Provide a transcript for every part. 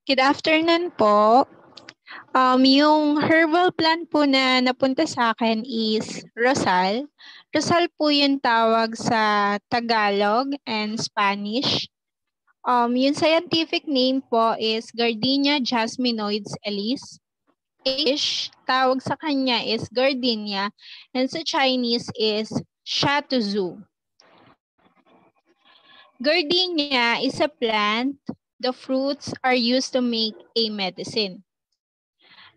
Good afternoon po. Yung herbal plant po na napunta sa akin is Rosal. Rosal po yung tawag sa Tagalog and Spanish. Yung scientific name po is Gardenia jasminoides ellis. English, tawag sa kanya is Gardenia, and sa Chinese is Shatuzu. Gardenia is a plant. The fruits are used to make a medicine.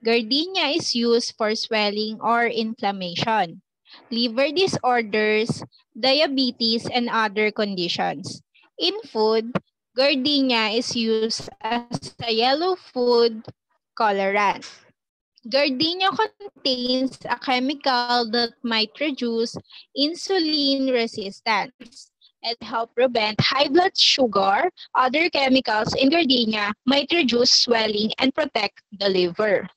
Gardenia is used for swelling or inflammation, liver disorders, diabetes, and other conditions. In food, gardenia is used as a yellow food colorant. Gardenia contains a chemical that might reduce insulin resistance and help prevent high blood sugar. Other chemicals in gardenia might reduce swelling and protect the liver.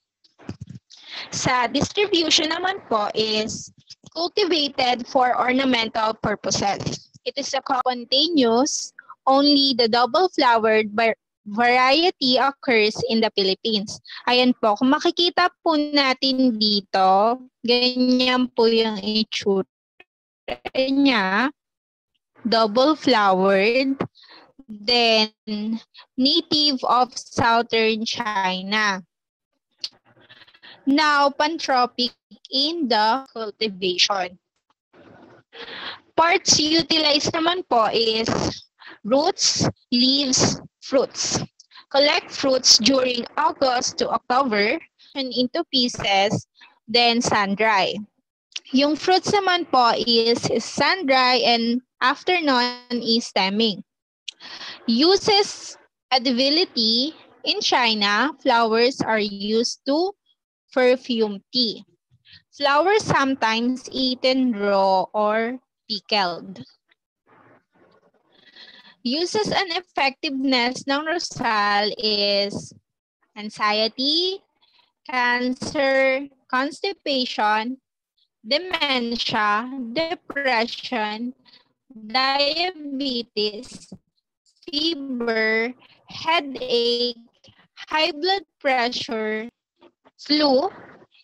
Sa distribution naman po is cultivated for ornamental purposes. It is a spontaneous, only the double-flowered variety occurs in the Philippines. Ayan po, kung makikita po natin dito, ganyan po yung itsura niya, double-flowered, then native of southern China. Now, pantropic in the cultivation. Parts utilized naman po is roots, leaves, fruits. Collect fruits during August to October and into pieces, then sun-dry. Yung fruits naman po is sun-dry and after nun is stemming. Uses edibility in China, flowers are used to perfume tea. Flowers sometimes eaten raw or pickled. Uses and effectiveness ng Rosal is anxiety, cancer, constipation, dementia, depression, diabetes, fever, headache, high blood pressure, flu,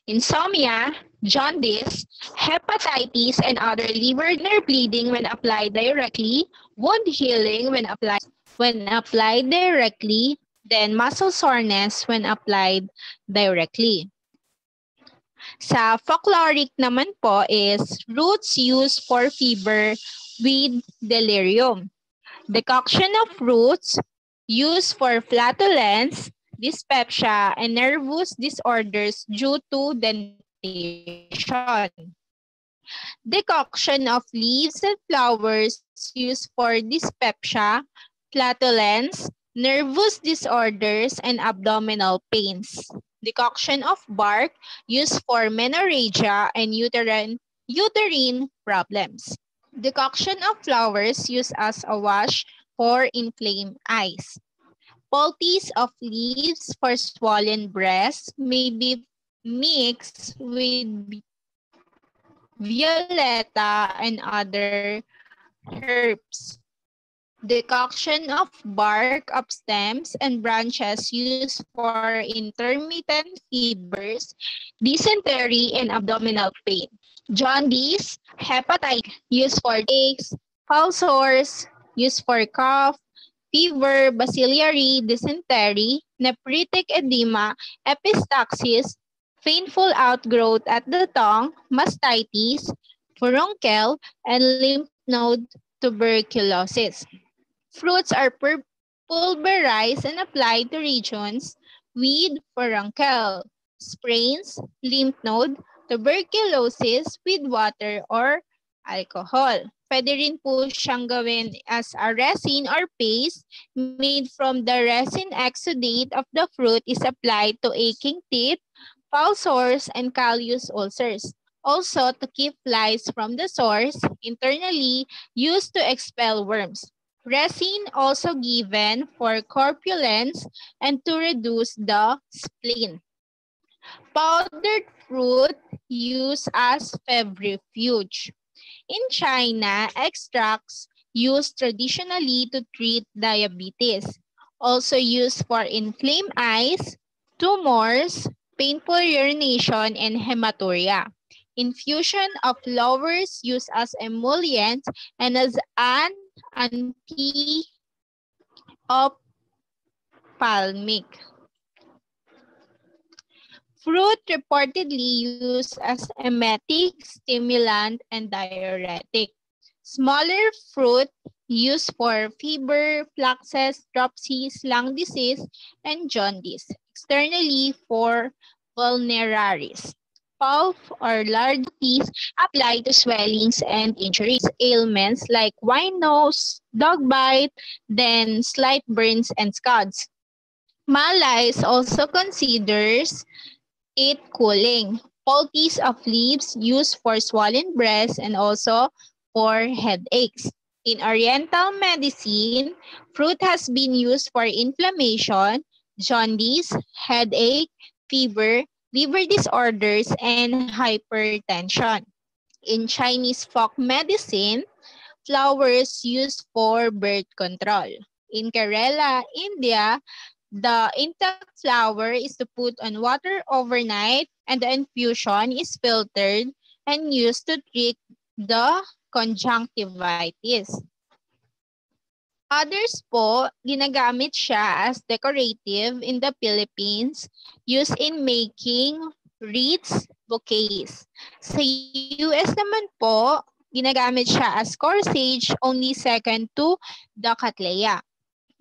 insomnia, jaundice, hepatitis, and other liver bleeding when applied directly, wound healing when applied directly, then muscle soreness when applied directly. Sa folkloric naman po is roots used for fever with delirium. Decoction of roots used for flatulence, dyspepsia, and nervous disorders due to dentation. Decoction of leaves and flowers used for dyspepsia, flatulence, nervous disorders, and abdominal pains. Decoction of bark used for menorrhagia and uterine problems. Decoction of flowers used as a wash for inflamed eyes. Poultice of leaves for swollen breasts may be mixed with violeta and other herbs. Decoction of bark of stems and branches used for intermittent fevers, dysentery, and abdominal pain. Jaundice, hepatitis, used for aches, ulcers, used for cough, fever, bacillary dysentery, nephritic edema, epistaxis, painful outgrowth at the tongue, mastitis, furuncle, and lymph node tuberculosis. Fruits are pulverized and applied to regions with furuncle, sprains, lymph node, tuberculosis with water or alcohol. Pwede rin po siyang gawin as a resin or paste made from the resin exudate of the fruit is applied to aching teeth, foul sores, and callus ulcers. Also, to keep flies from the sores, internally used to expel worms. Resin also given for corpulence and to reduce the spleen. Powdered fruit used as febrifuge. In China, extracts used traditionally to treat diabetes. also used for inflamed eyes, tumors, painful urination, and hematuria. Infusion of flowers used as emollient and as an anti-ophthalmic. Fruit reportedly used as emetic, stimulant, and diuretic. Smaller fruit used for fever, flaxes, dropsies, lung disease, and jaundice. Externally for vulneraries. Pulp or large teeth apply to swellings and injuries, ailments like wine nose, dog bite, then slight burns and scuds. Malays also considers it cooling. Poultice of leaves used for swollen breasts and also for headaches. In Oriental medicine, fruit has been used for inflammation, jaundice, headache, fever, liver disorders, and hypertension. In Chinese folk medicine, flowers used for birth control. In Kerala, India, the intact flower is to put on water overnight and the infusion is filtered and used to treat the conjunctivitis. Others po, ginagamit siya as decorative in the Philippines, used in making wreaths, bouquets. Sa US naman po, ginagamit siya as corsage, only second to the cattleya.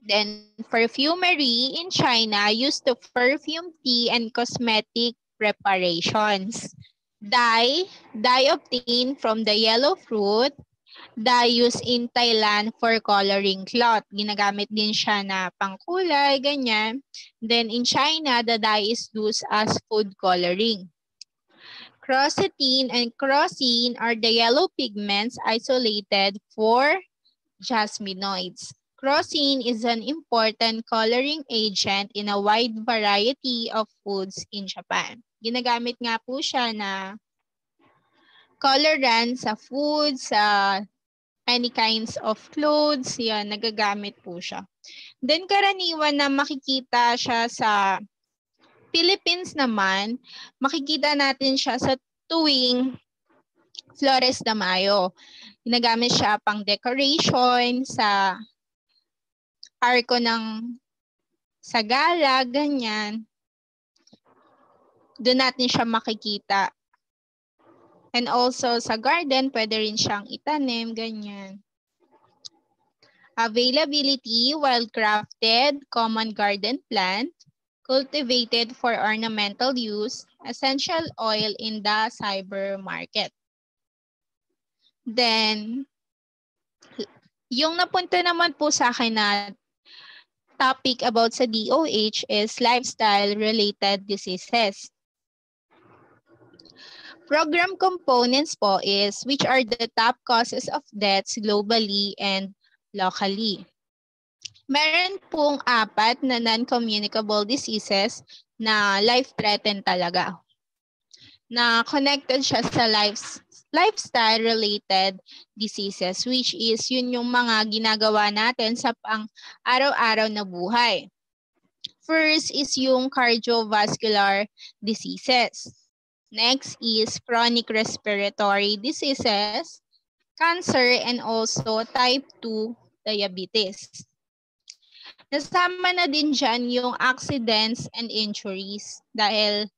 Then perfumery in China used to perfume tea and cosmetic preparations. Dye obtained from the yellow fruit. Dye used in Thailand for coloring cloth. Ginagamit din siya na pangkulay, ganyan. Then in China, the dye is used as food coloring. Crocetine and crocine are the yellow pigments isolated for jasminoids. Crocine is an important coloring agent in a wide variety of foods in Japan. Ginagamit nga po siya na colorant sa food, sa any kinds of clothes, yan, nagagamit po siya. Then karaniwan na makikita siya sa Philippines naman, makikita natin siya sa tuwing Flores de Mayo. Ginagamit siya pang decoration sa arko ng sagala, ganyan. Doon natin siya makikita. And also sa garden, pwede rin siyang itanim, ganyan. Availability, wild-crafted, common garden plant, cultivated for ornamental use, essential oil in the cyber market. Then, yung napunta naman po sa akin na topic about sa DOH is lifestyle-related diseases. Program components po is which are the top causes of deaths globally and locally. Meron pong 4 na non-communicable diseases na life-threatened talaga. Na connected siya sa lifestyle-related diseases, which is yun yung mga ginagawa natin sa pang-araw-araw na buhay. First is yung cardiovascular diseases. Next is chronic respiratory diseases, cancer, and also type 2 diabetes. Nasama na din dyan yung accidents and injuries dahil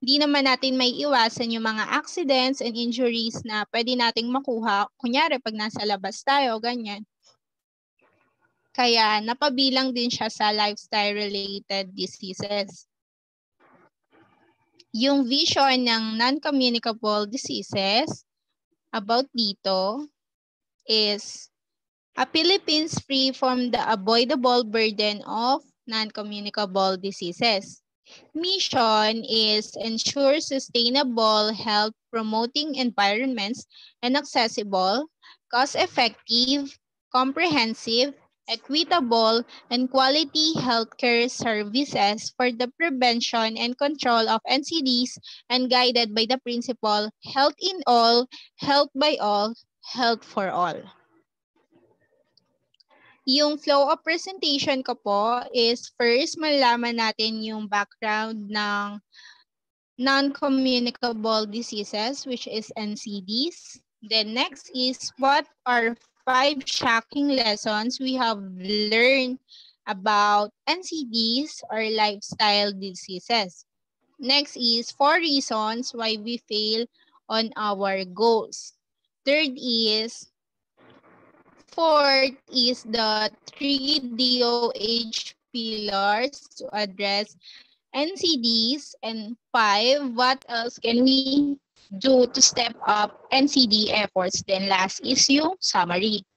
hindi naman natin may iwasan yung mga accidents and injuries na pwede nating makuha. Kunyari, pag nasa labas tayo, ganyan. Kaya napabilang din siya sa lifestyle-related diseases. Yung vision ng non-communicable diseases about dito is a Philippines free from the avoidable burden of non-communicable diseases. Mission is ensure sustainable health promoting environments and accessible, cost-effective, comprehensive, equitable, and quality healthcare services for the prevention and control of NCDs and guided by the principle, health in all, health by all, health for all. Yung flow of presentation ko po is first malaman natin yung background ng non-communicable diseases, which is NCDs. Then next is what are 5 shocking lessons we have learned about NCDs or lifestyle diseases. Next is 4 reasons why we fail on our goals. Fourth is the 3 DOH pillars to address NCDs. And 5, what else can we do to step up NCD efforts? Then last is yung summary.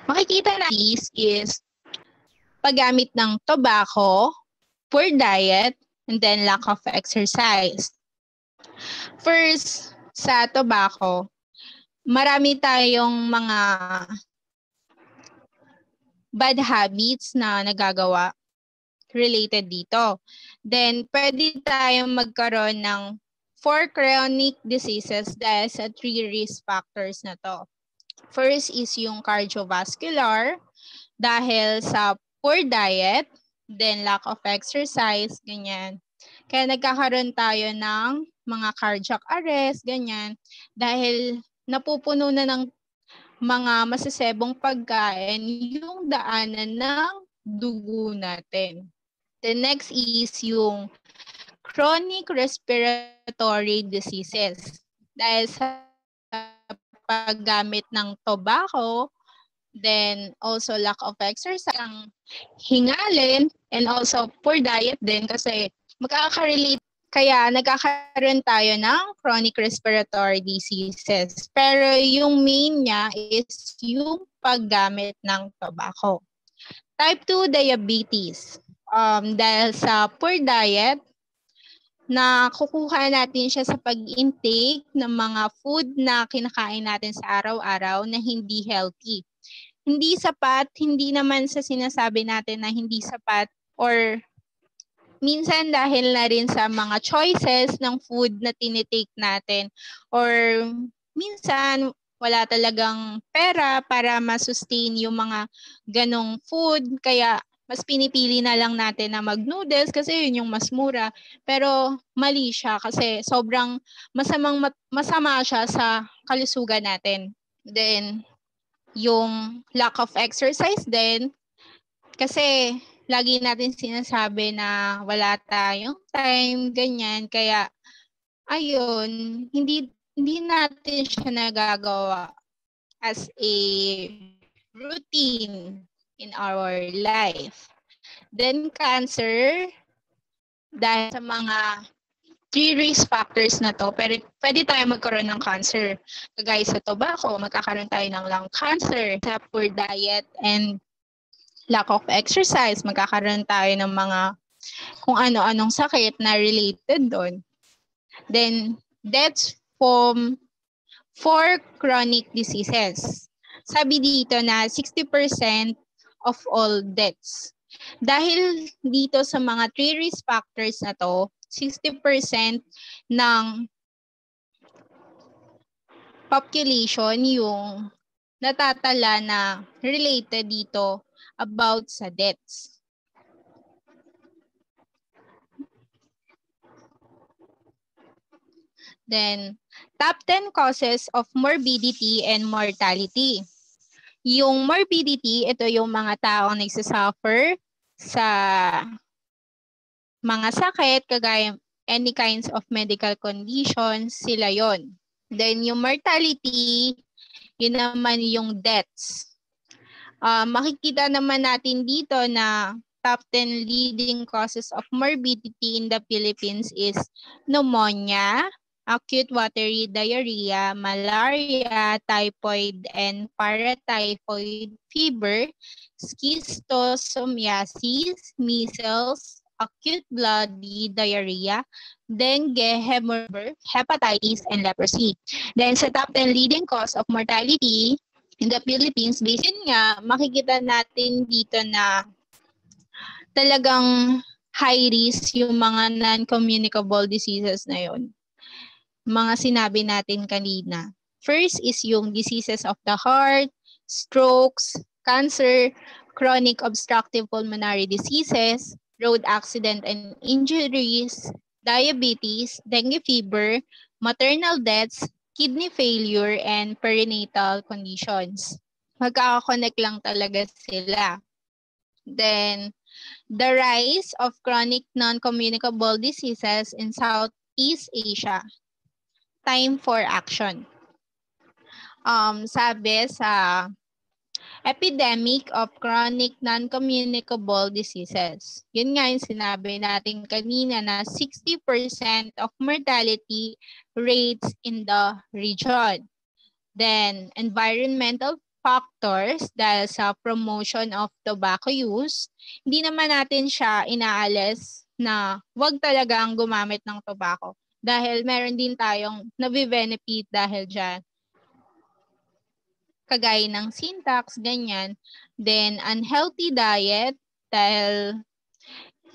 Makikita na this is paggamit ng tobacco, poor diet, and then lack of exercise. First, sa tobacco, marami tayong mga bad habits na nagagawa related dito. Then, pwede tayong magkaroon ng 4 chronic diseases dahil sa 3 risk factors na to. First is yung cardiovascular dahil sa poor diet, then lack of exercise, ganyan. Kaya nagkakaroon tayo ng mga cardiac arrest, ganyan, dahil napupuno na ng mga masasebong pagkain yung daanan ng dugo natin. The next is yung chronic respiratory diseases. Dahil sa paggamit ng tobacco, then also lack of exercise, ang hingalin, and also poor diet din kasi magkaka-relate. Kaya nagkakaroon tayo ng chronic respiratory diseases. Pero yung main niya is yung paggamit ng tobacco. Type 2 diabetes. Dahil sa poor diet, na kukuha natin siya sa pag-intake ng mga food na kinakain natin sa araw-araw na hindi healthy. Hindi sapat, hindi naman sa sinasabi natin na hindi sapat or minsan dahil na rin sa mga choices ng food na tinitake natin or minsan wala talagang pera para ma-sustain yung mga ganong food. Kaya mas pinipili na lang natin na mag-noodles kasi yun yung mas mura. Pero mali siya kasi sobrang masama siya sa kalusugan natin. Then, yung lack of exercise din kasi lagi natin sinasabi na wala tayong time, ganyan. Kaya, ayun, hindi natin siya nagagawa as a routine in our life. Then cancer, dahil sa mga 3 risk factors na to, pero pwede tayo magkaroon ng cancer. Kagaya sa tobacco, magkakaroon tayo ng lung cancer. Sa poor diet and lack of exercise, magkakaroon tayo ng mga kung ano-anong sakit na related doon. Then, deaths from 4 chronic diseases. Sabi dito na 60% of all deaths. Dahil dito sa mga 3 risk factors na to, 60% ng population yung natatala na related dito about sa deaths. Then, top 10 causes of morbidity and mortality. Yung morbidity, ito yung mga taong nagsasuffer sa mga sakit, kagaya any kinds of medical conditions, sila yon. Then, yung mortality, yun naman yung deaths. Makikita naman natin dito na top 10 leading causes of morbidity in the Philippines is pneumonia, acute watery diarrhea, malaria, typhoid and paratyphoid fever, schistosomiasis, measles, acute bloody diarrhea, dengue, hepatitis, and leprosy. Then sa top 10 leading cause of mortality in the Philippines, basin nga, makikita natin dito na talagang high risk yung mga non-communicable diseases na yon. Mga sinabi natin kanina. First is yung diseases of the heart, strokes, cancer, chronic obstructive pulmonary diseases, road accident and injuries, diabetes, dengue fever, maternal deaths, kidney failure, and perinatal conditions. Magkakakonect lang talaga sila. Then, the rise of chronic non-communicable diseases in Southeast Asia. Time for action. Sabi sa epidemic of chronic non-communicable diseases. Yun nga yung sinabi natin kanina na 60% of mortality rates in the region. Then, environmental factors dahil sa promotion of tobacco use, hindi naman natin siya inaalis na wag talagang gumamit ng tobacco dahil meron din tayong nabibenefit dahil dyan. Kagaya ng syntax, ganyan. Then, unhealthy diet dahil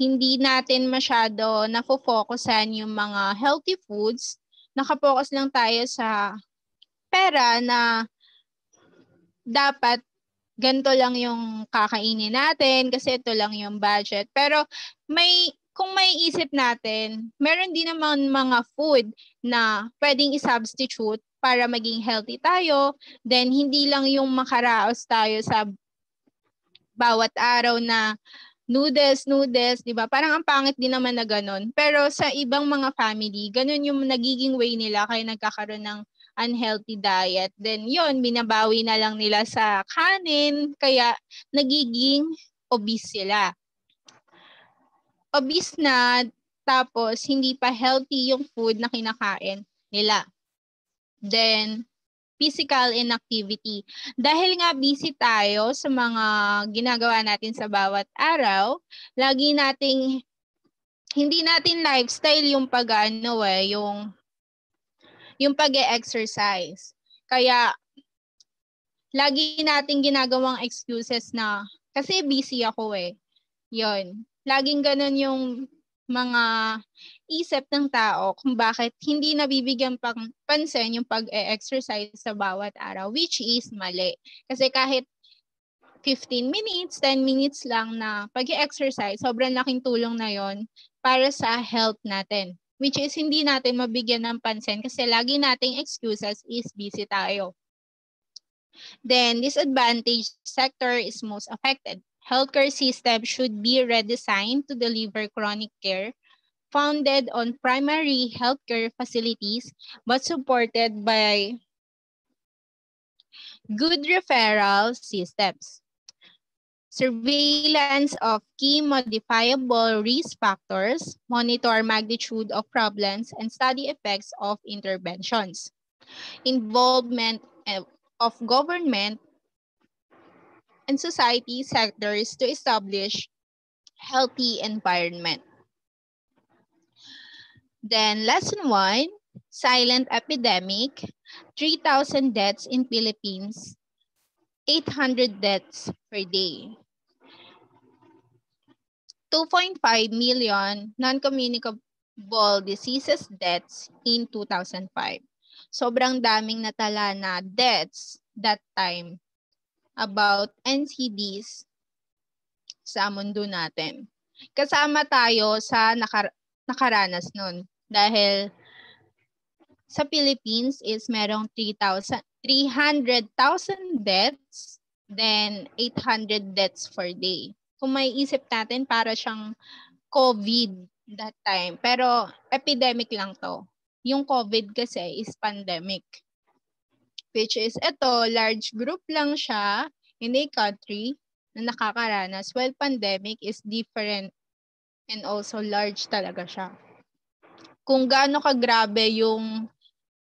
hindi natin masyado nafo-focusan yung mga healthy foods. Nakapokus lang tayo sa pera na dapat ganito lang yung kakainin natin kasi ito lang yung budget. Pero kung may isip natin, meron din naman mga food na pwedeng i-substitute para maging healthy tayo. Then hindi lang yung makaraos tayo sa bawat araw na noodles, di ba? Parang ang pangit din naman na ganun. Pero sa ibang mga family, ganun yung nagiging way nila kaya nagkakaroon ng unhealthy diet. Then yun, binabawi na lang nila sa kanin, kaya nagiging obese sila. Obese na, tapos hindi pa healthy yung food na kinakain nila. Then, physical inactivity. Dahil nga busy tayo sa mga ginagawa natin sa bawat araw, lagi nating, hindi natin lifestyle yung yung pag-e-exercise. Kaya, lagi nating ginagawang excuses na, kasi busy ako eh. Yun. Laging ganun yung mga isip ng tao kung bakit hindi nabibigyan pansin yung pag-e-exercise sa bawat araw, which is mali. Kasi kahit 15 minutes, 10 minutes lang na pag-e-exercise, sobrang laking tulong na yon para sa health natin. Which is hindi natin mabigyan ng pansin kasi lagi nating excuses is busy tayo. Then, disadvantaged sector is most affected. Healthcare system should be redesigned to deliver chronic care founded on primary healthcare facilities but supported by good referral systems. Surveillance of key modifiable risk factors, monitor magnitude of problems, and study effects of interventions. Involvement of government and society sectors to establish healthy environment. Then lesson 1, silent epidemic, 3,000 deaths in Philippines, 800 deaths per day. 2.5 million non-communicable diseases deaths in 2005. Sobrang daming natala na deaths that time about NCDs sa mundo natin. Kasama tayo sa nakaranas nun dahil sa Philippines is merong 300,000 deaths, then 800 deaths per day. Kung may isip natin, para siyang COVID that time. Pero epidemic lang to. Yung COVID kasi is pandemic. Which is ito, large group lang siya in a country na nakakaranas. While pandemic is different and also large talaga siya. Kung gaano kagrabe yung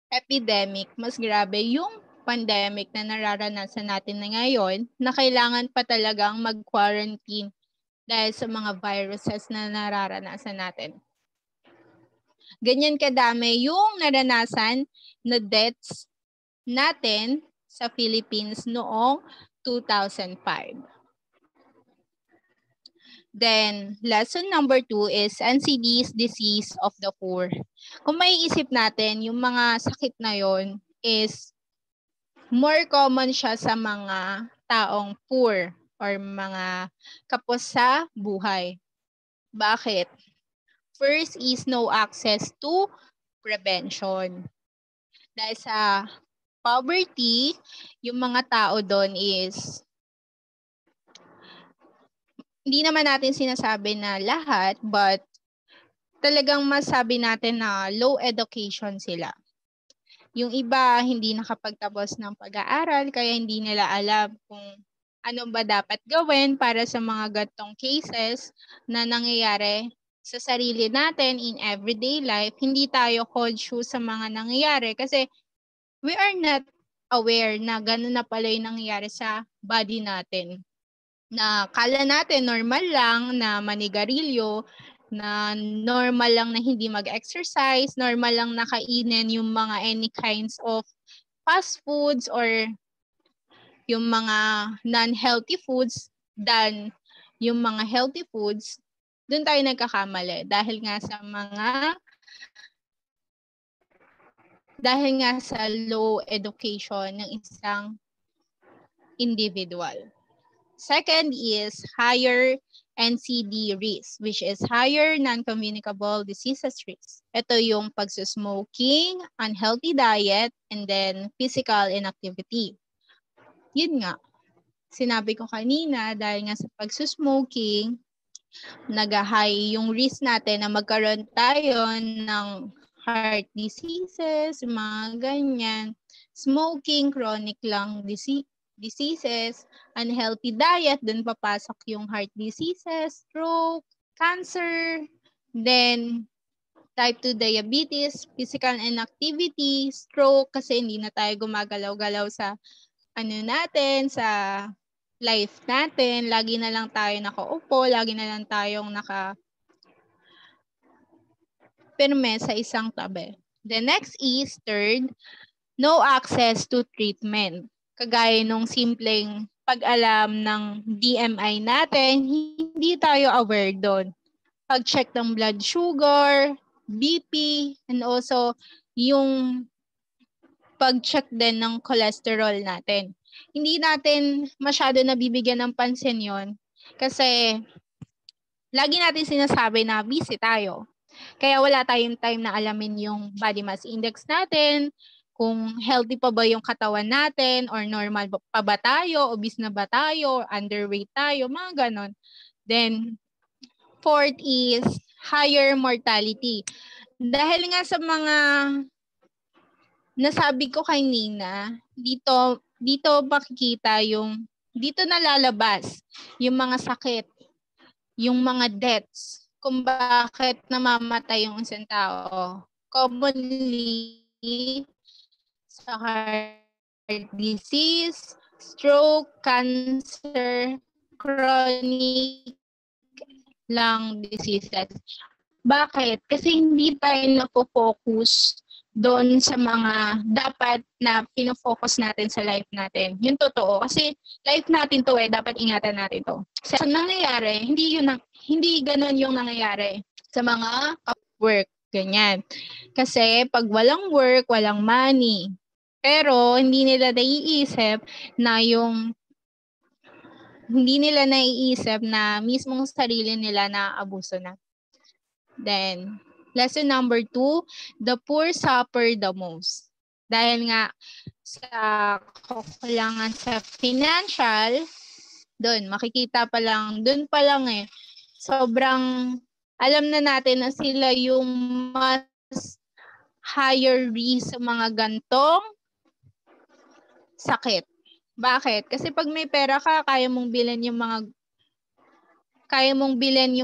epidemic, mas grabe yung pandemic na nararanasan natin na ngayon na kailangan pa talagang mag-quarantine dahil sa mga viruses na nararanasan natin. Ganyan kadami yung naranasan na deaths natin sa Philippines noong 2005. Then, lesson number 2 is NCDs, disease of the poor. Kung may isip natin, yung mga sakit na yon is more common siya sa mga taong poor or mga kapos sa buhay. Bakit? First is no access to prevention. Dahil sa poverty, yung mga tao doon is, hindi naman natin sinasabi na lahat, but talagang masabi natin na low education sila. Yung iba, hindi nakapagtapos ng pag-aaral, kaya hindi nila alam kung ano ba dapat gawin para sa mga gatong cases na nangyayari sa sarili natin in everyday life. Hindi tayo conscious sa mga nangyayari kasi we are not aware na gano'n na pala yung nangyayari sa body natin. Na kala natin normal lang na manigarilyo, na normal lang na hindi mag-exercise, normal lang na kainin yung mga any kinds of fast foods or yung mga non-healthy foods than yung mga healthy foods. Doon tayo nagkakamali dahil nga sa low education ng isang individual. Second is higher NCD risk, which is higher non-communicable diseases risk. Ito yung pagsusmoking, unhealthy diet, and then physical inactivity. Yun nga, sinabi ko kanina, dahil nga sa pagsusmoking, nag-high yung risk natin na magkaroon tayo ng heart diseases, mga ganyan. Smoking, chronic lung diseases, unhealthy diet, dun papasok yung heart diseases, stroke, cancer, then type 2 diabetes, physical inactivity, stroke, kasi hindi na tayo gumagalaw-galaw sa natin, sa life natin. Lagi na lang tayo nakaupo, lagi na lang tayong pirme sa isang tabi. The next is third, no access to treatment. Kagaya nung simpleng pag-alam ng BMI natin, hindi tayo aware doon. Pag-check ng blood sugar, BP, and also yung pag-check din ng cholesterol natin. Hindi natin masyado nabibigyan ng pansin yon kasi lagi natin sinasabi na busy tayo. Kaya wala tayong time na alamin yung body mass index natin, kung healthy pa ba yung katawan natin, or normal pa ba tayo, obese na ba tayo, underweight tayo, mga ganon. Then, fourth is higher mortality. Dahil nga sa mga nasabi ko kanina, dito makikita dito nalalabas yung mga sakit, yung mga deaths, kung bakit namamatay yung isang tao. Commonly, sa heart disease, stroke, cancer, chronic lung diseases. Bakit? Kasi hindi tayo napo-focus doon sa mga dapat na pinofocus natin sa life natin. Yung totoo. Kasi life natin to dapat ingatan natin to. Sa nangyayari, hindi ganun yung nangyayari sa mga work. Ganyan. Kasi pag walang work, walang money. Pero hindi nila naiisip na mismong sarili nila na abuso na. Then, lesson number 2, the poor suffer the most. Dahil nga sa kakulangan sa financial, doon, makikita pa lang, doon pa lang sobrang alam na natin na sila yung mas higher risk sa mga gantong sakit. Bakit? Kasi pag may pera ka, kaya mong bilhin yung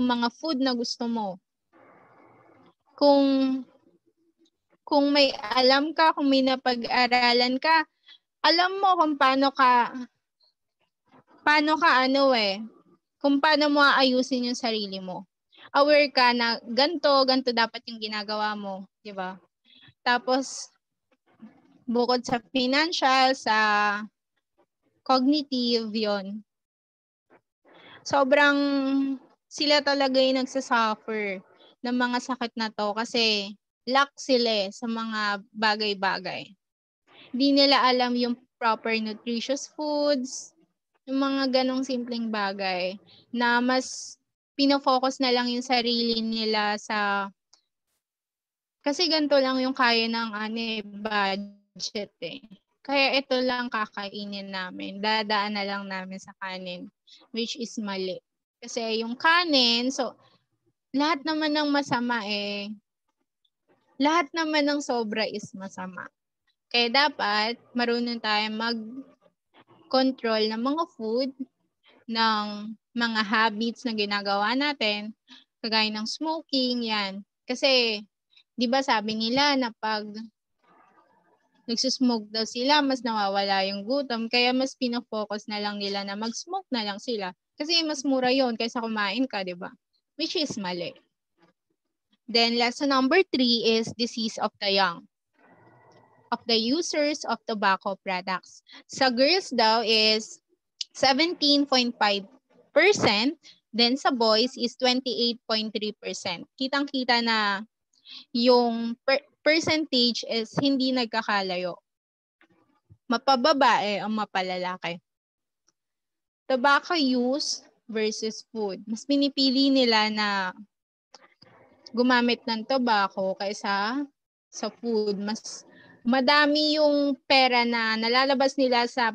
mga food na gusto mo. Kung may alam ka, kung may napag-aralan ka, alam mo kung paano kung paano mo aayusin yung sarili mo. Aware ka na ganto dapat yung ginagawa mo, di ba? Tapos, bukod sa financial, sa cognitive, yon. Sobrang sila talaga yung nagsasuffer ng mga sakit na to kasi lack sila sa mga bagay-bagay. Hindi nila alam yung proper nutritious foods, Yung mga ganong simpleng bagay na mas pinofocus na lang yung sarili nila sa kasi ganito lang yung kaya ng budget eh. Kaya ito lang kakainin namin. Dadaan na lang namin sa kanin, which is mali. Kasi yung kanin, so lahat naman ng masama lahat naman ng sobra is masama. Kaya dapat marunong tayo mag-control ng mga food, ng mga habits na ginagawa natin, kagaya ng smoking, yan. Kasi, di ba sabi nila na pag nagsusmoke daw sila, mas nawawala yung gutom. Kaya mas pinafocus na lang nila na mag-smoke na lang sila. Kasi mas mura yon kaysa kumain ka, di ba? Which is mali. Then, lesson number 3 is disease of the young. Of the users of tobacco products. Sa girls daw is 17.5%, then sa boys is 28.3%. Kitang-kita na yung percentage is hindi nagkakalayo. Mapababae o mapalalaki. Tobacco use versus food. Mas pinipili nila na gumamit ng tobacco kaysa sa food. Mas madami yung pera na nalalabas nila sa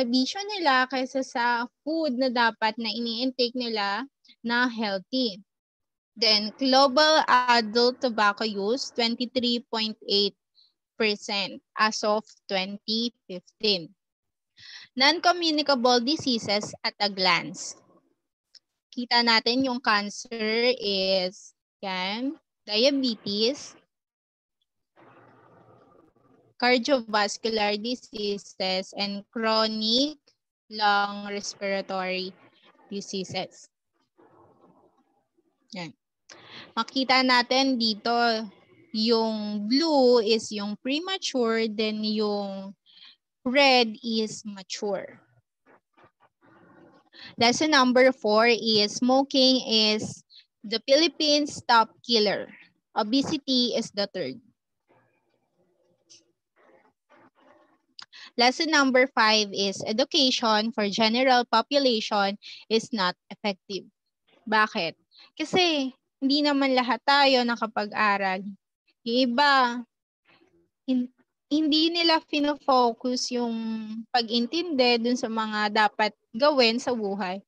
bisyo nila kaysa sa food na dapat na ini-intake nila na healthy. Then, global adult tobacco use, 23.8% as of 2015. Non-communicable diseases at a glance. Kita natin yung cancer is, yan, diabetes, cardiovascular diseases, and chronic lung respiratory diseases. Yan. Makita natin dito, yung blue is yung premature, then yung red is mature. Lesson number 4 is smoking is the Philippines' top killer. Obesity is the third. Lesson number 5 is education for general population is not effective. Bakit? Kasi hindi naman lahat tayo nakapag-aral. Yung iba, hindi nila fino-focus yung pag-intindi dun sa mga dapat gawin sa buhay.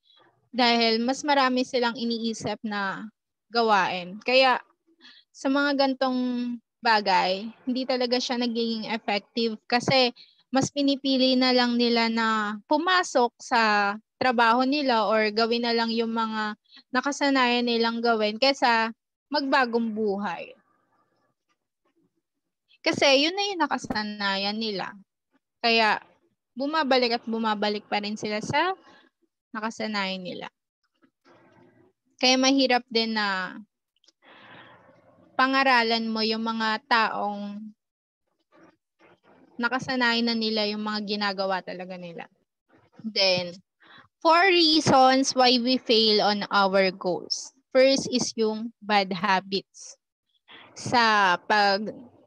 Dahil mas marami silang iniisip na gawain. Kaya sa mga gantong bagay, hindi talaga siya nagiging effective kasi mas pinipili na lang nila na pumasok sa trabaho nila or gawin na lang yung mga nakasanayan nilang gawin kaysa magbagong buhay. Kasi yun na yung nakasanayan nila. Kaya bumabalik at bumabalik pa rin sila sa nakasanayan nila. Kaya mahirap din na pangaralan mo yung mga taong nakasanayan na nila yung mga ginagawa talaga nila. Then, 4 reasons why we fail on our goals. First is yung bad habits. Sa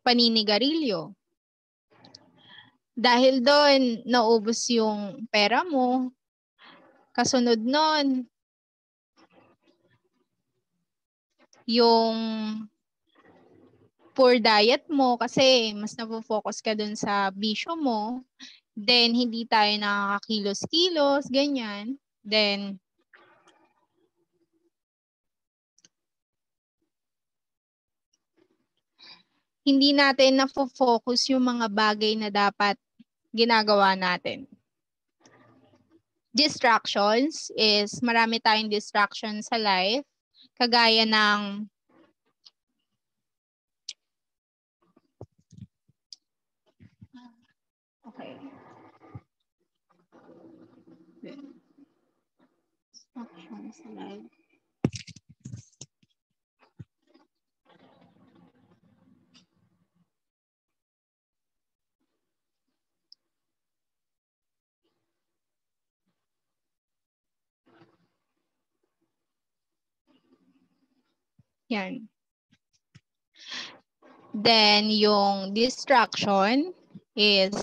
paninigarilyo. Dahil doon, naubos yung pera mo. Kasunod nun, yung poor diet mo kasi mas napofocus ka dun sa bisyo mo. Then, hindi tayo nakakakilos-kilos, ganyan. Then, hindi natin na-focus yung mga bagay na dapat ginagawa natin. Distractions is marami tayong distractions sa life. Kagaya ng okay. Distractions sa life. Yan. Then, yung distraction is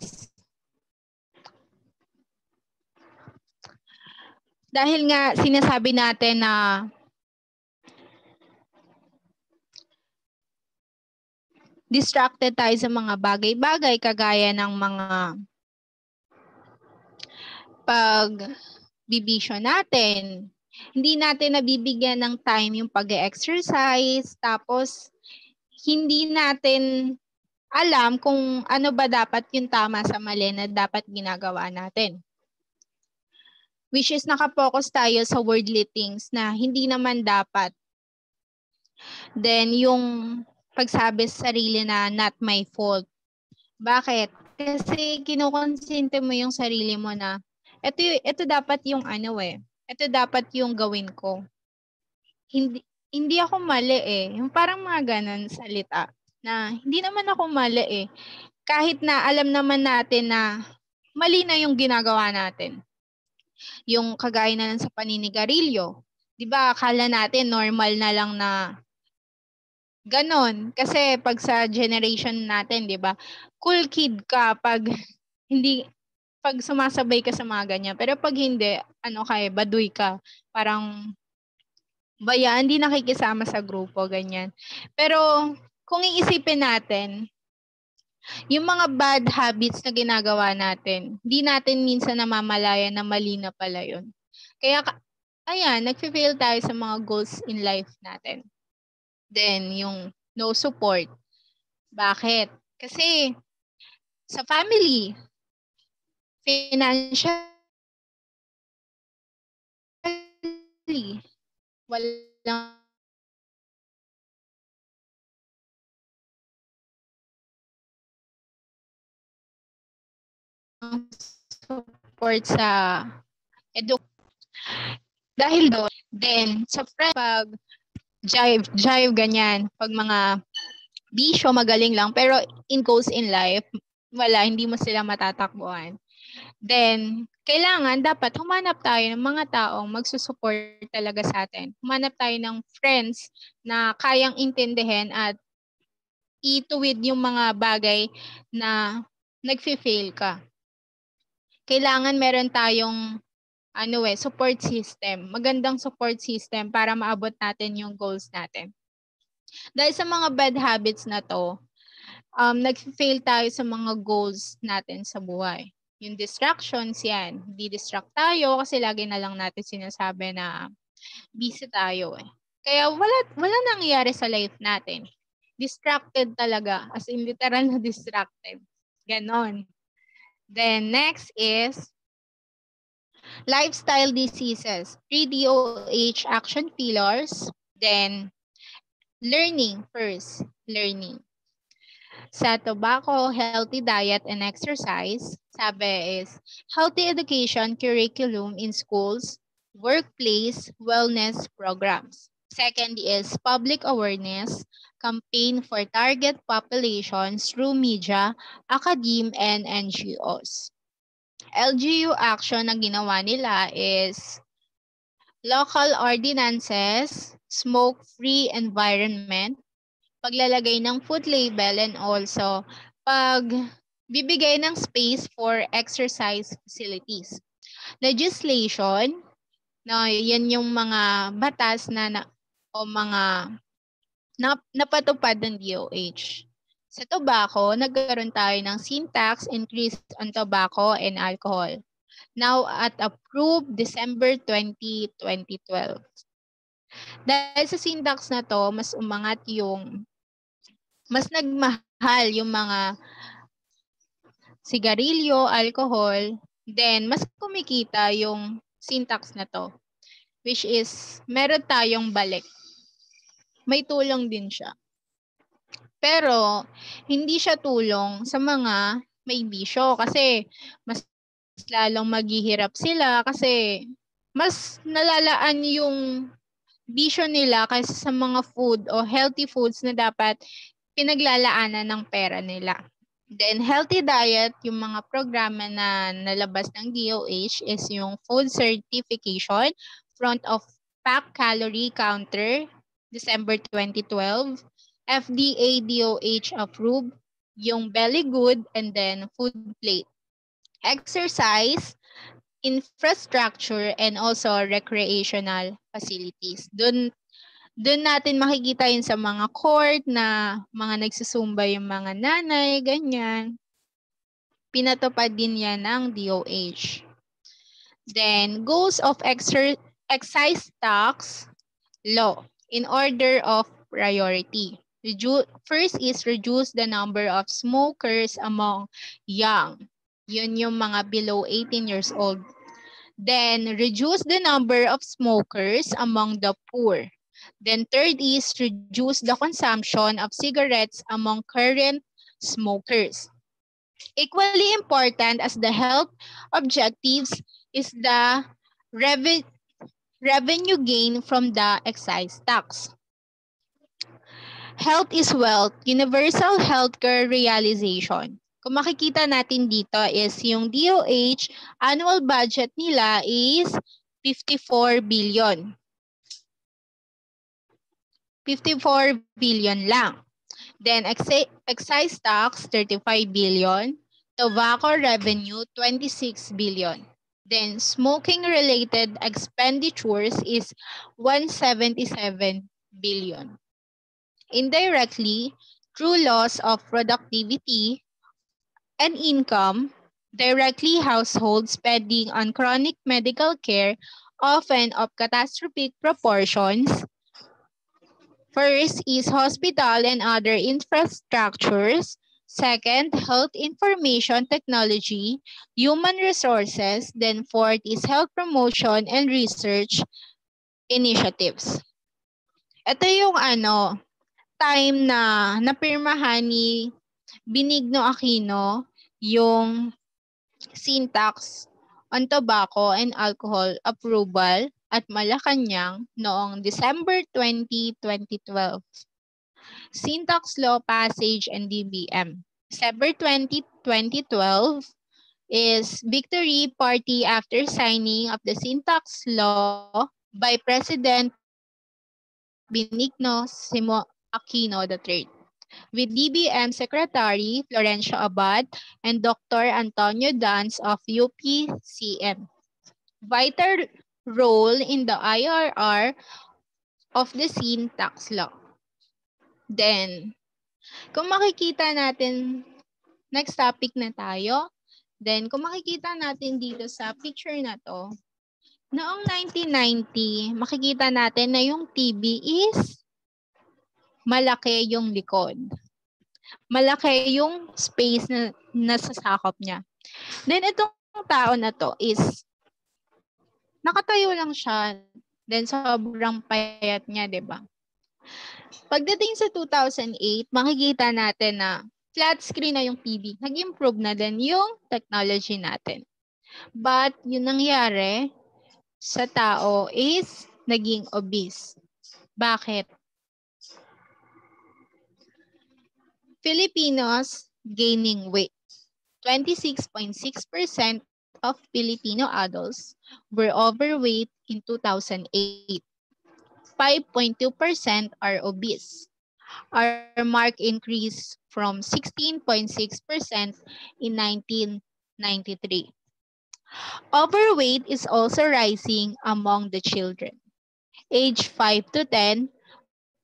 dahil nga sinasabi natin na distracted tayo sa mga bagay-bagay kagaya ng mga pagbibisyo natin. Hindi natin nabibigyan ng time yung pag-exercise, tapos hindi natin alam kung ano ba dapat yung tama sa mali na dapat ginagawa natin. Which is nakapokus tayo sa worldly things na hindi naman dapat. Then yung pagsabi sa sarili na not my fault. Bakit? Kasi kinukonsente mo yung sarili mo na ito dapat yung ito dapat yung gawin ko. Hindi ako mali eh. Yung parang mga ganun salita na hindi naman ako mali eh. Kahit na alam naman natin na mali na yung ginagawa natin. Yung kagaya na lang sa paninigarilyo. 'Di ba? Akala natin normal na lang na ganon. Kasi pag sa generation natin, 'di ba? Cool kid ka pag pag sumasabay ka sa mga ganyan. Pero pag hindi, baduy ka. Parang baya, hindi nakikisama sa grupo, ganyan. Pero kung iisipin natin, yung mga bad habits na ginagawa natin, hindi natin minsan namamalayan na mali na pala yun. Kaya, ayan, nag-fail tayo sa mga goals in life natin. Then, yung no support. Bakit? Kasi, sa family, financially, walang support sa dahil doon, then sa friend, pag jive, ganyan, pag mga bisyo, magaling lang, pero in goals in life, wala, hindi mo sila matatakbuhan. Then, kailangan, dapat humanap tayo ng mga taong magsusupport talaga sa atin. Humanap tayo ng friends na kayang intindihin at ituwid yung mga bagay na nag-fail ka. Kailangan meron tayong support system. Magandang support system para maabot natin yung goals natin. Dahil sa mga bad habits na to, nag-fail tayo sa mga goals natin sa buhay. Yung distractions yan, di-distract tayo kasi lagi na lang natin sinasabi na busy tayo eh. Kaya wala nangyayari sa life natin. Distracted talaga, as in literal na distracted. Ganon. Then next is lifestyle diseases, 3DOH action pillars, then learning first, learning. Sa tobacco, healthy diet and exercise, sabi is healthy education curriculum in schools, workplace, wellness programs. Second is public awareness, campaign for target populations through media, academe, and NGOs. LGU action na ginawa nila is local ordinances, smoke-free environment, paglalagay ng food label, and also pagbibigay ng space for exercise facilities. Legislation, yan yung mga batas napatupad ng DOH. Sa tobacco, nagkaroon tayo ng sin tax increase on tobacco and alcohol. Now at approved December 20, 2012. Dahil sa sin tax na to, mas nagmahal yung mga sigarilyo, alcohol, then mas kumikita yung sin tax na to. Which is, meron tayong balik. May tulong din siya. Pero, hindi siya tulong sa mga may bisyo kasi mas lalong maghihirap sila kasi mas nalalaan yung bisyo nila kaysa sa mga food o healthy foods na dapat pinaglalaanan ng pera nila. Then, healthy diet, yung mga programa na nalabas ng DOH is yung food certification, front of pack calorie counter, December 2012, FDA DOH approved, yung Belly Good, and then food plate. Exercise, infrastructure, and also recreational facilities. Doon natin makikita yun sa mga court na mga nagsusumba yung mga nanay, ganyan. Pinatupad din yan ng DOH. Then, goals of excise tax law in order of priority. First is reduce the number of smokers among young. Yun yung mga below 18 years old. Then, reduce the number of smokers among the poor. Then, third is reduce the consumption of cigarettes among current smokers. Equally important as the health objectives is the revenue gain from the excise tax. Health is wealth, universal healthcare realization. Kung makikita natin dito is yung DOH annual budget nila is 54 billion. 54 billion lang. Then excise tax 35 billion, tobacco revenue 26 billion. Then smoking related expenditures is 177 billion. Indirectly, through loss of productivity and income, directly household spending on chronic medical care, often of catastrophic proportions. First is hospital and other infrastructures. Second, health information technology, human resources. Then fourth is health promotion and research initiatives. Ito yung time na napirmahan ni Benigno Aquino yung syntax on tobacco and alcohol approval at Malacanang noong December 20, 2012. Syntax Law Passage and DBM. December 20, 2012 is victory party after signing of the Syntax Law by President Benigno Aquino III. With DBM Secretary Florencio Abad and Dr. Antonio Dans of UPCM. Vital role in the IRR of the syntax law. Then, kung makikita natin, next topic na tayo. Then, kung makikita natin dito sa picture na to, noong 1990, makikita natin na yung TB is malaki yung likod. Malaki yung space na nasasakop niya. Then, itong tao na to is nakatayo lang siya. Then, sobrang payat niya, di ba? Pagdating sa 2008, makikita natin na flat screen na yung TV. Nag-improve na din yung technology natin. But, yung nangyari sa tao is naging obese. Bakit? Filipinos gaining weight. 26.6% of Filipino adults were overweight in 2008. 5.2% are obese. Our mark increased from 16.6% in 1993. Overweight is also rising among the children. Age 5 to 10,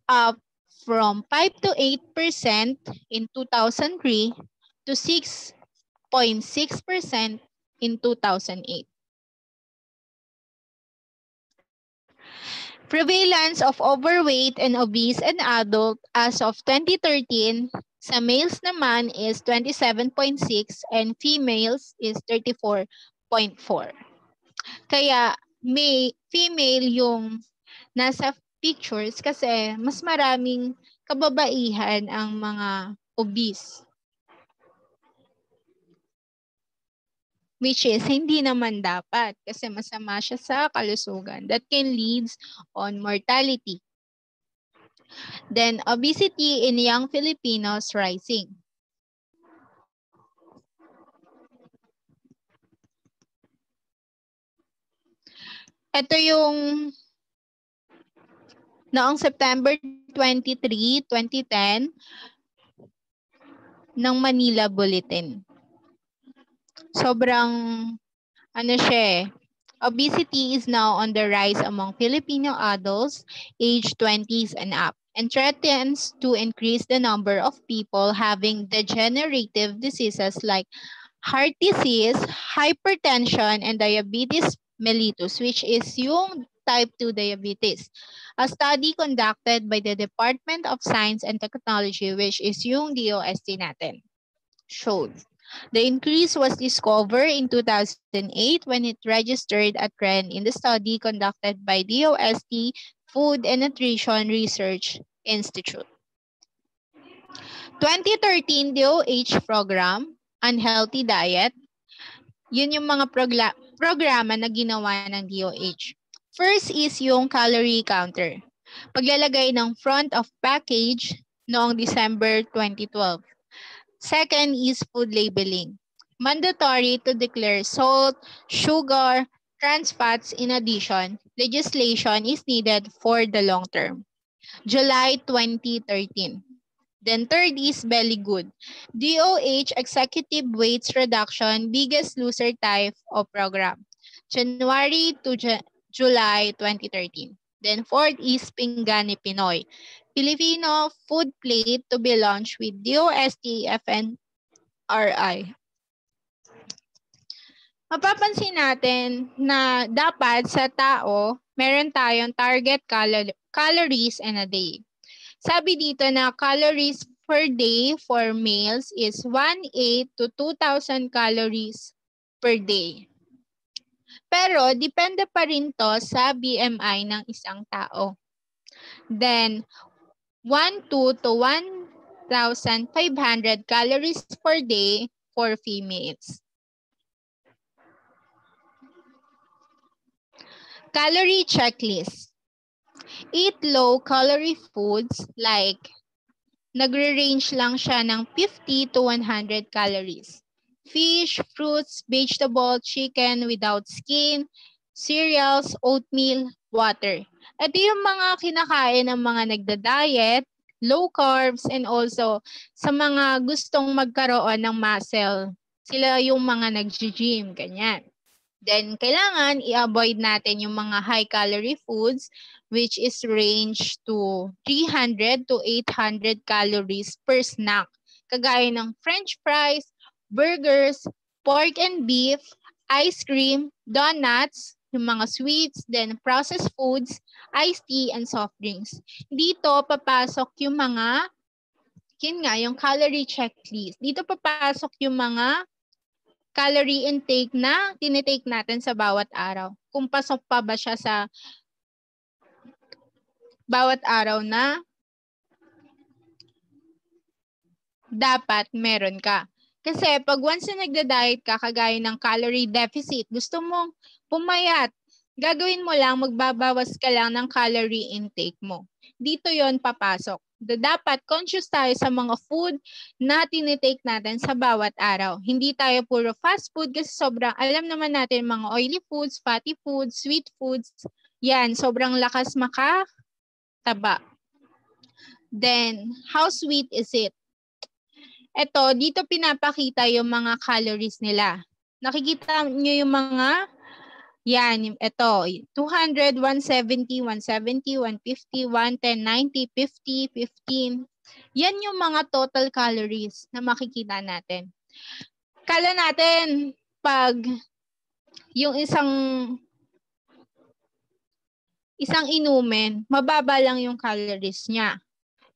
up from 5 to 8% in 2003 to 6.6% in 2008. Prevalence of overweight and obese in adult as of 2013 sa males naman is 27.6 and females is 34.4. Kaya female yung nasa pictures kasi mas maraming kababaihan ang mga obese. Which is hindi naman dapat kasi masama siya sa kalusugan. That can leads on mortality. Then obesity in young Filipinos rising. Ito yung noong September 23, 2010 ng Manila Bulletin. Sobrang ano siya eh, obesity is now on the rise among Filipino adults aged 20s and up and threatens to increase the number of people having degenerative diseases like heart disease, hypertension, and diabetes mellitus, which is yung type 2 diabetes. A study conducted by the Department of Science and Technology, which is yung DOST natin, showed the increase was discovered in 2008 when it registered a trend in the study conducted by DOST Food and Nutrition Research Institute. 2013 DOH program, Unhealthy Diet, yun yung mga programa na ginawa ng DOH. First is yung calorie counter. Paglalagay ng front of package noong December 2012. Second is food labeling. Mandatory to declare salt, sugar, trans fats. In addition, legislation is needed for the long term. July 2013. Then third is Belly Good. DOH Executive Weights Reduction Biggest Loser Type of Program. January to July 2013. Then fourth is Pingani Pinoy. Filipino food plate to be launched with DOST FNRI. Mapapansin natin na dapat sa tao, meron tayong target calories in a day. Sabi dito na calories per day for males is 1,800 to 2,000 calories per day. Pero depende pa rin to sa BMI ng isang tao. Then 1,200 to 1,500 calories per day for females. Calorie checklist. Eat low-calorie foods like nagre-range lang siya ng 50 to 100 calories. Fish, fruits, vegetable, chicken without skin, cereals, oatmeal, water. Ito yung mga kinakain ng mga nagda-diet, low carbs, and also sa mga gustong magkaroon ng muscle. Sila yung mga nag-gym, ganyan. Then, kailangan i-avoid natin yung mga high-calorie foods which is range to 300 to 800 calories per snack. Kagaya ng french fries, burgers, pork and beef, ice cream, donuts, yung mga sweets, then processed foods, iced tea, and soft drinks. Dito papasok yung mga, yung calorie checklist. Dito papasok yung mga calorie intake na tinitake natin sa bawat araw. Kung pasok pa ba siya sa bawat araw na dapat meron ka. Kasi pag once na nagda-diet ka, kagaya ng calorie deficit, gusto mong pumayat, gagawin mo lang, magbabawas ka lang ng calorie intake mo. Dito yon papasok. Dapat conscious tayo sa mga food na tinitake natin sa bawat araw. Hindi tayo puro fast food kasi sobrang, alam naman natin mga oily foods, fatty foods, sweet foods, yan, sobrang lakas makataba. Then, how sweet is it? Ito, dito pinapakita yung mga calories nila. Nakikita nyo yung mga, yan, ito, 200, 170, 170, 150, 110, 90, 50, 15. Yan yung mga total calories na makikita natin. Kala natin, pag yung isang inumin, mababa lang yung calories niya.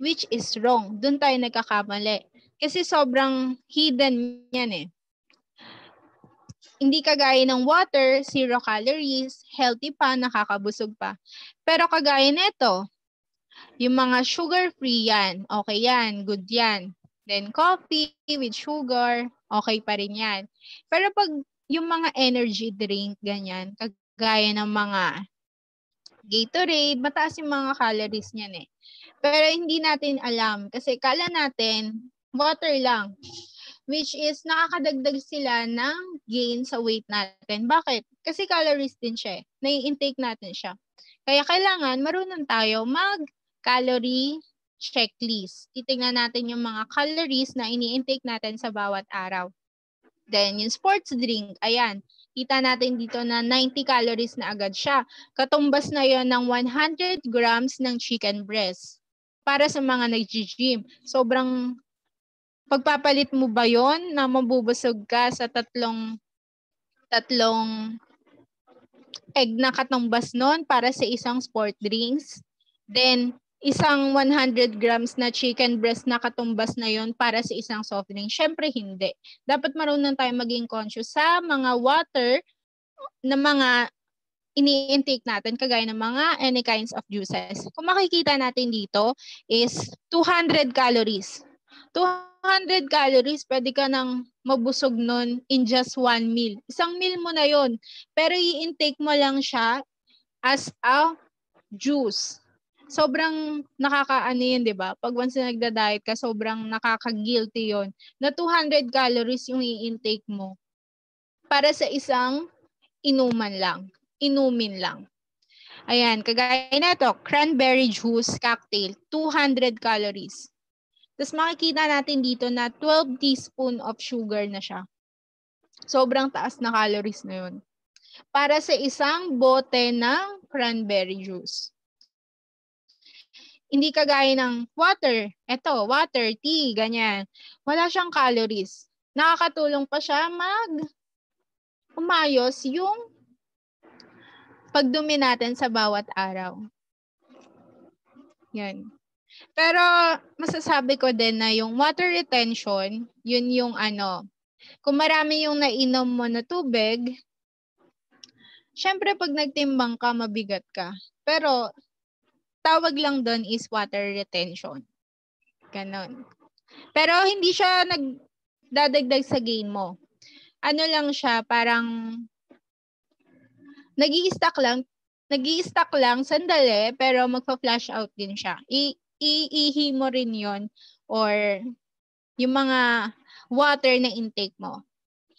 Which is wrong. Doon tayo nagkakamali. Kasi sobrang hidden yan eh. Hindi kagaya ng water, 0 calories, healthy pa, nakakabusog pa. Pero kagaya nito, yung mga sugar-free yan, okay yan, good yan. Then coffee with sugar, okay pa rin yan. Pero pag yung mga energy drink, ganyan, kagaya ng mga Gatorade, mataas yung mga calories niyan eh. Pero hindi natin alam kasi kala natin water lang. Which is nakakadagdag sila ng gain sa weight natin. Bakit? Kasi calories din siya. Nai-intake natin siya. Kaya kailangan marunong tayo mag-calorie checklist. Titingnan natin yung mga calories na ini-intake natin sa bawat araw. Then yung sports drink, ayan. Kita natin dito na 90 calories na agad siya. Katumbas na yon ng 100 grams ng chicken breast. Para sa mga nag-gym, sobrang pagpapalit mo ba yon na mabubusog ka sa tatlong egg na katumbas nun para sa isang sport drinks? Then, isang 100 grams na chicken breast na katumbas na yon para sa isang soft drink? Syempre, hindi. Dapat marunong tayo maging conscious sa mga water na mga ini-intake natin, kagaya ng mga any kinds of juices. Kung makikita natin dito is 200 calories. 200 calories, pwede ka nang mabusog nun in just one meal. Isang meal mo na yon, pero i-intake mo lang siya as a juice. Sobrang nakakaano yun, di ba? Pag once na nagda-diet ka, sobrang nakaka-guilty yun. Na 200 calories yung i-intake mo para sa isang inumin lang. Ayan, kagaya na ito, cranberry juice cocktail, 200 calories. Tapos makikita natin dito na 12 teaspoon of sugar na siya. Sobrang taas na calories na yun. Para sa isang bote ng cranberry juice. Hindi kagaya ng water. Ito, water, tea, ganyan. Wala siyang calories. Nakakatulong pa siya umayos yung pagdumi natin sa bawat araw. Yan. Pero masasabi ko din na yung water retention, yun yung kung marami yung nainom mo na tubig, syempre pag nagtimbang ka, mabigat ka. Pero tawag lang doon is water retention. Ganon. Pero hindi siya nagdadagdag sa gain mo. Ano lang siya, parang nag-i-stack lang sandali, pero magpa-flash out din siya. Iihi mo rin yon or yung mga water na intake mo.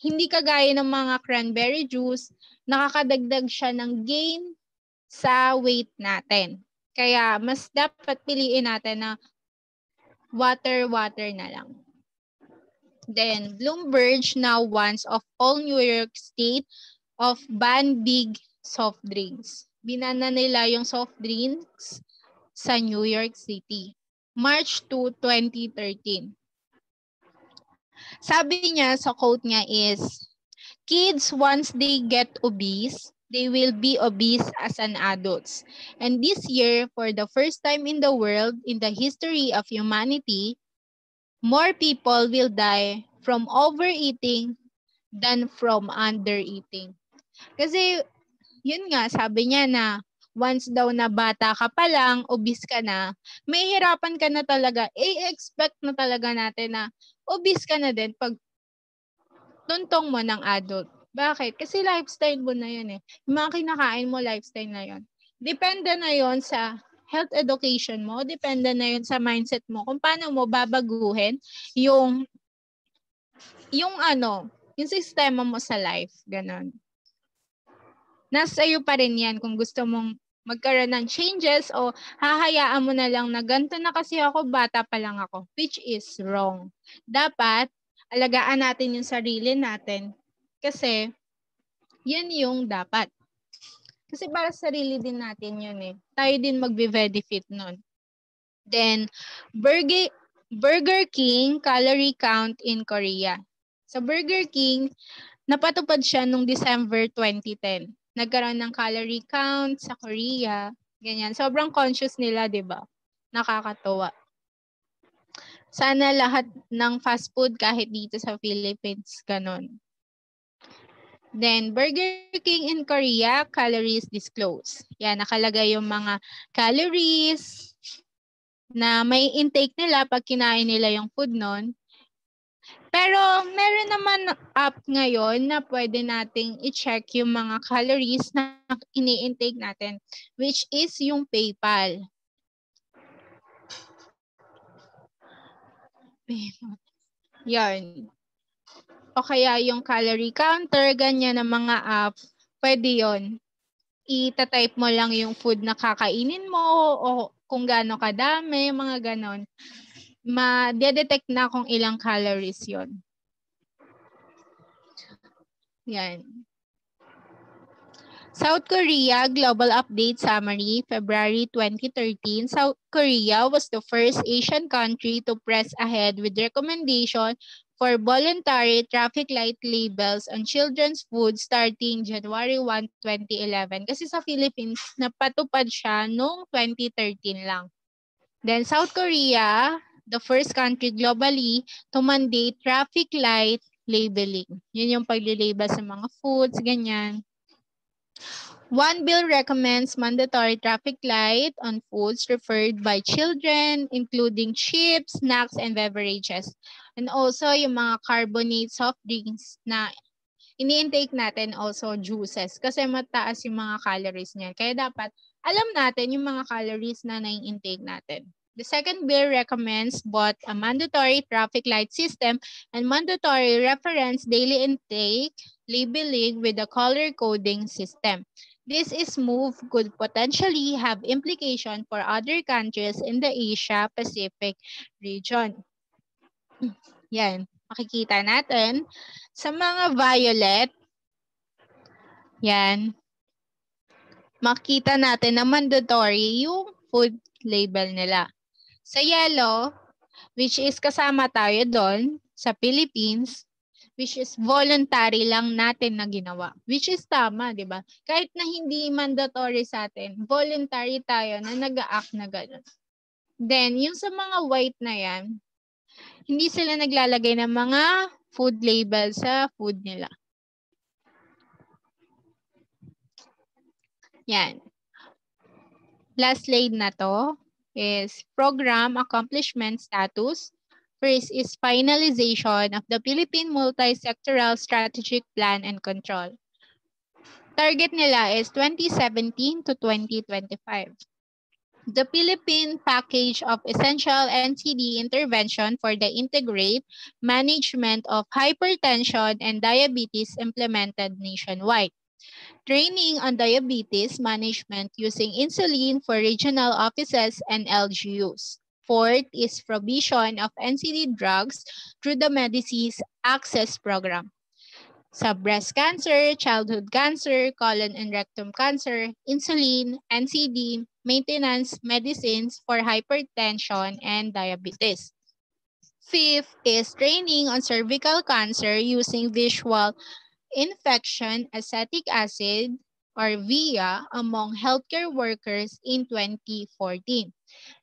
Hindi kagaya ng mga cranberry juice, nakakadagdag siya ng gain sa weight natin. Kaya mas dapat piliin natin na water na lang. Then, Bloomberg now wants of all New York State of ban big soft drinks. Binana nila yung soft drinks sa New York City. March 2, 2013. Sabi niya sa quote niya is, kids once they get obese, they will be obese as an adults. And this year, for the first time in the world, in the history of humanity, more people will die from overeating than from undereating. Kasi, yun nga, sabi niya na once daw na bata ka pa lang, obese ka na, may hirapan ka na talaga, expect na talaga natin na obese ka na din pag tuntong mo ng adult. Bakit? Kasi lifestyle mo na yun eh. Yung mga kinakain mo, lifestyle na yun. Depende na yun sa health education mo, depende na yun sa mindset mo, kung paano mo babaguhin yung sistema mo sa life. Ganon. Nasa iyo pa rin yan kung gusto mong magkaroon ng changes o hahayaan mo na lang na ganito na kasi ako, bata pa lang ako, which is wrong. Dapat, alagaan natin yung sarili natin kasi yan yung dapat. Kasi para sa sarili din natin yun eh. Tayo din magbe-benefit nun. Then, Burger King calorie count in Korea. Sa Burger King, napatupad siya noong December 2010. Nagkaroon ng calorie count sa Korea. Ganyan. Sobrang conscious nila, di ba? Nakakatuwa. Sana lahat ng fast food kahit dito sa Philippines, ganun. Then, Burger King in Korea, calories disclosed. Yan, nakalagay yung mga calories na may intake nila pag kinain nila yung food nun. Pero meron naman app ngayon na pwede nating i-check yung mga calories na ini-intake natin, which is yung PayPal. Yan. O kaya yung calorie counter, ganyan na mga app, pwede yon. I-type mo lang yung food na kakainin mo o kung gaano kadami, mga ganon. Ma-detect na kung ilang calories yon. Yan. South Korea Global Update Summary, February 2013. South Korea was the first Asian country to press ahead with recommendation for voluntary traffic light labels on children's food starting January 1, 2011. Kasi sa Philippines, napatupad siya noong 2013 lang. Then South Korea, the first country globally to mandate traffic light labeling. Yun yung pag-label sa mga foods, ganyan. One bill recommends mandatory traffic light on foods referred by children, including chips, snacks, and beverages. And also, yung mga carbonate soft drinks na ini-intake natin, also juices, kasi mataas yung mga calories niyan. Kaya dapat alam natin yung mga calories na nai-intake natin. The second bill recommends both a mandatory traffic light system and mandatory reference daily intake labeling with a color coding system. This move could potentially have implication for other countries in the Asia-Pacific region. Yan, makikita natin sa mga violet, yan, makita natin na mandatory yung food label nila. Sa yellow, which is kasama tayo doon sa Philippines, which is voluntary lang natin na ginawa. Which is tama, di ba? Kahit na hindi mandatory sa atin, voluntary tayo na nag-a-act na gano'n. Then, yung sa mga white na yan, hindi sila naglalagay ng mga food label sa food nila. Yan. Last slide na to is program accomplishment status. First is finalization of the Philippine Multi-Sectoral Strategic Plan and Control. Target nila is 2017 to 2025. The Philippine Package of Essential NCD Intervention for the Integrate Management of Hypertension and Diabetes implemented nationwide. Training on diabetes management using insulin for regional offices and LGUs. Fourth is provision of NCD drugs through the Medicines Access Program. Sa breast cancer, childhood cancer, colon and rectum cancer, insulin, NCD, maintenance medicines for hypertension and diabetes. Fifth is training on cervical cancer using visual infection acetic acid or VIA among healthcare workers in 2014.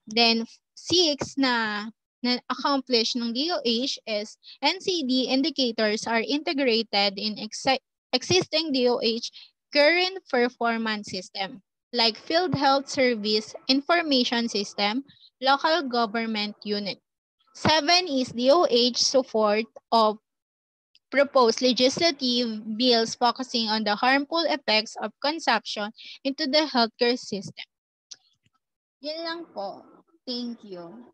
Then 6 na accomplish ng DOH is NCD indicators are integrated in existing DOH current performance system like Field Health Service Information System, local government unit. 7 is DOH support of proposed legislative bills focusing on the harmful effects of consumption into the healthcare system. Yan lang po. Thank you.